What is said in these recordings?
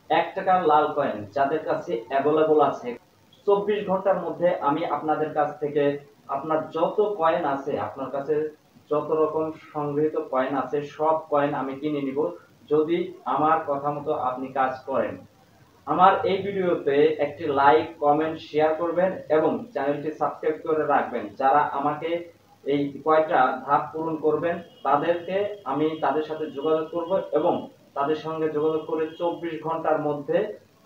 ৳১ লাল coin যাদের কাছে available আছে ২৪ ঘন্টার মধ্যে আমি আপনাদের কাছ থেকে আপনার যত কয়েন আছে, আপনার কাছে যত রকম সংগৃহীত কয়েন আছে সব কয়েন আমি কিনে নিব যদি আমার কথা মতো আপনি কাজ করেন। আমার এই ভিডিওতে একটি লাইক, কমেন্ট, শেয়ার করবেন এবং চ্যানেলটি সাবস্ক্রাইব করে রাখবেন। যারা আমাকে এই কয়টা ধাপ পূরণ করবেন তাদেরকে আমি তাদের সাথে যোগাযোগ করব এবং তাদের সঙ্গে যোগাযোগ করে ২৪ ঘন্টার মধ্যে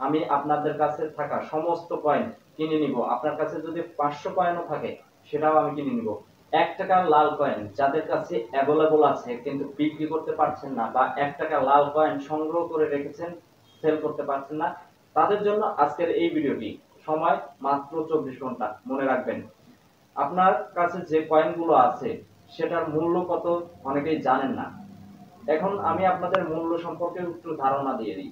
আমি আপনাদের কাছে থাকা সমস্ত কয়েন কিনে নিব। আপনার কাছে যদি ৫০০ কয়েনও থাকে সেটাও আমি কিনে নিব। ৳১ লাল কয়েন যাদের কাছে অ্যাভেলেবল আছে কিন্তু বিক্রি করতে পারছেন না বা ৳১ লাল কয়েন সংগ্রহ করে রেখেছেন, সেল করতে পারছেন না, তাদের জন্য আজকের এই ভিডিওটি। সময় মাত্র ২৪ ঘন্টা। মনে রাখবেন, আপনার কাছে যে কয়েনগুলো আছে সেটার মূল্য কত অনেকেই জানেন না। এখন আমি আপনাদের মূল্য সম্পর্কে একটু ধারণা দিয়ে দিই।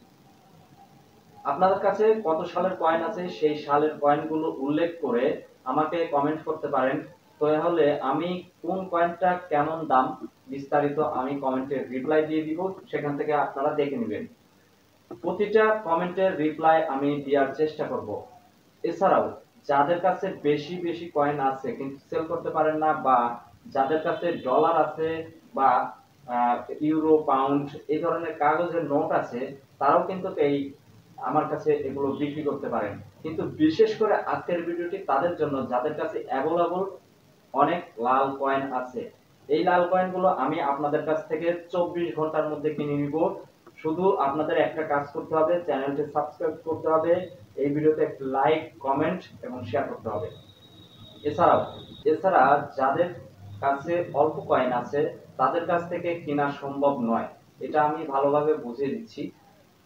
আপনাদের কাছে কত সালের কয়েন আছে সেই সালের কয়েনগুলো উল্লেখ করে আমাকে কমেন্ট করতে পারেন। তাহলে আমি কোন কয়েনটা কেমন দাম বিস্তারিত আমি কমেন্টে রিপ্লাই দিয়ে দিব, সেখান থেকে আপনারা দেখে নেবেন। প্রতিটা কমেন্টের রিপ্লাই আমি দেওয়ার চেষ্টা করব। এছাড়াও যাদের কাছে বেশি বেশি কয়েন আছে কিন্তু সেল করতে পারেন না, বা যাদের কাছে ডলার আছে বা ইউরো, পাউন্ড এই ধরনের কাগজের নোট আছে, তারাও কিন্তু এই আমার কাছে এগুলো বিক্রি করতে পারেন। কিন্তু বিশেষ করে আজকের ভিডিওটি তাদের জন্য যাদের কাছে অ্যাভেলেবল অনেক লাল কয়েন আছে। এই লাল কয়েনগুলো আমি আপনাদের কাছ থেকে ২৪ ঘন্টার মধ্যে কিনে নিব। শুধু আপনাদের একটা কাজ করতে হবে, চ্যানেলটি সাবস্ক্রাইব করতে হবে, এই ভিডিওতে একটি লাইক, কমেন্ট এবং শেয়ার করতে হবে। এছাড়াও এছাড়া যাদের কাছে অল্প কয়েন আছে তাদের কাছ থেকে কেনা সম্ভব নয়, এটা আমি ভালোভাবে বুঝিয়ে দিচ্ছি।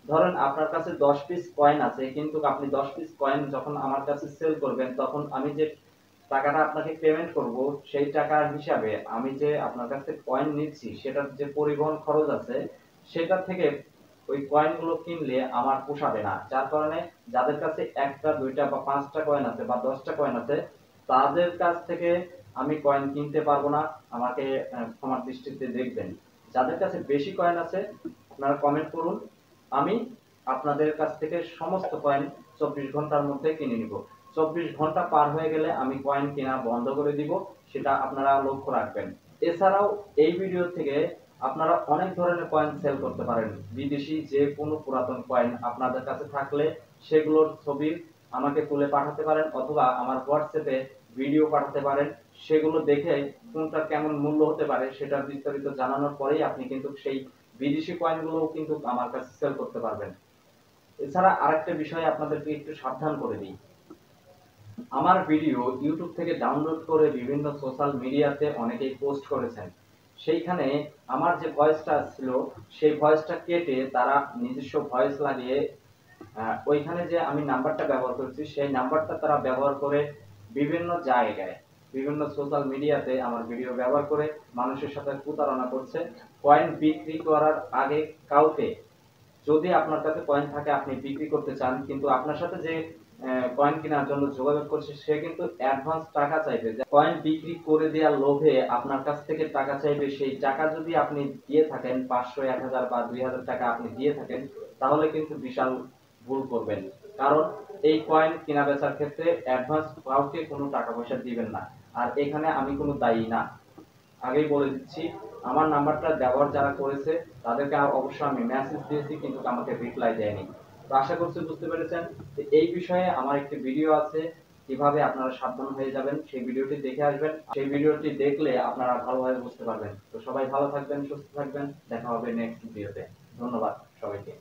ধরেন আপনার কাছে ১০ পিস কয়েন আছে কিন্তু আপনি ১০ পিস কয়েন যখন আমার কাছে সেল করবেন তখন আমি যে টাকাটা আপনাকে পেমেন্ট করব সেই টাকার হিসাবে আমি যে আপনার কাছে কয়েন নিচ্ছি সেটার যে পরিবহন খরচ আছে সেটা থেকে ওই কয়েনগুলো কিনলে আমার পোষাবে না। যার কারণে যাদের কাছে ১টা, ২টা বা ৫টা কয়েন আছে বা ১০টা কয়েন আছে তাদের কাছ থেকে আমি কয়েন কিনতে পারবো না। আমাকে ক্ষমার দৃষ্টিতে দেখবেন। যাদের কাছে বেশি কয়েন আছে আপনারা কমেন্ট করুন, আমি আপনাদের কাছ থেকে সমস্ত কয়েন ২৪ ঘন্টার মধ্যে কিনে নিব। ২৪ ঘন্টা পার হয়ে গেলে আমি কয়েন কেনা বন্ধ করে দিব, সেটা আপনারা লক্ষ্য রাখবেন। এছাড়াও এই ভিডিও থেকে আপনারা অনেক ধরনের কয়েন সেল করতে পারেন। বিদেশি যে কোনো পুরাতন কয়েন আপনাদের কাছে থাকলে সেগুলোর ছবি আমাকে তুলে পাঠাতে পারেন অথবা আমার হোয়াটসঅ্যাপে ভিডিও পাঠাতে পারেন। সেগুলো দেখে কোনটা কেমন মূল্য হতে পারে সেটা বিস্তারিত জানানোর পরেই আপনি কিন্তু সেই বিদেশি কয়েনগুলোও কিন্তু আমার কাছে সেল করতে পারবেন। এছাড়া আরেকটা বিষয় আপনাদেরকে একটু সাবধান করে দিই। আমার ভিডিও ইউটিউব থেকে ডাউনলোড করে বিভিন্ন সোশ্যাল মিডিয়াতে অনেকেই পোস্ট করেছেন। সেইখানে আমার যে ভয়েসটা ছিল সেই ভয়েসটা কেটে তারা নিজস্ব ভয়েস লাগিয়ে ওইখানে যে আমি নাম্বারটা ব্যবহার করছি সেই নাম্বারটা তারা ব্যবহার করে বিভিন্ন জায়গায়, বিভিন্ন সোশ্যাল মিডিয়াতে আমার ভিডিও ব্যবহার করে মানুষের সাথে প্রতারণা করছে। কয়েন বিক্রি করার আগে কাউকে, যদি আপনার কাছে কয়েন থাকে আপনি বিক্রি করতে চান কিন্তু আপনার সাথে যে কয়েন কেনার জন্য যোগাযোগ করছে সে কিন্তু অ্যাডভান্স টাকা চাইবে, কয়েন বিক্রি করে দেওয়ার লোভে আপনার কাছ থেকে টাকা চাইবে। সেই টাকা যদি আপনি দিয়ে থাকেন ৫০০, ১০০০ বা ২০০০ টাকা আপনি দিয়ে থাকেন তাহলে কিন্তু বিশাল ভুল করবেন। কারণ এই কয়েন কেনা বেচার ক্ষেত্রে অ্যাডভান্স কাউকে কোনো টাকা পয়সা দিবেন না। আর এখানে আমি কোনো দায়ী না, আগেই বলে দিচ্ছি। আমার নাম্বারটা ব্যবহার যারা করেছে তাদেরকে অবশ্যই আমি মেসেজ দিয়েছি কিন্তু আমাকে রিপ্লাই দেয়নি। তো আশা করছি বুঝতে পেরেছেন। এই বিষয়ে আমার একটি ভিডিও আছে কিভাবে আপনারা সাবধান হয়ে যাবেন, সেই ভিডিওটি দেখে আসবেন। সেই ভিডিওটি দেখলে আপনারা ভালোভাবে বুঝতে পারবেন। তো সবাই ভালো থাকবেন, সুস্থ থাকবেন, দেখা হবে নেক্সট ভিডিওতে। ধন্যবাদ সবাইকে।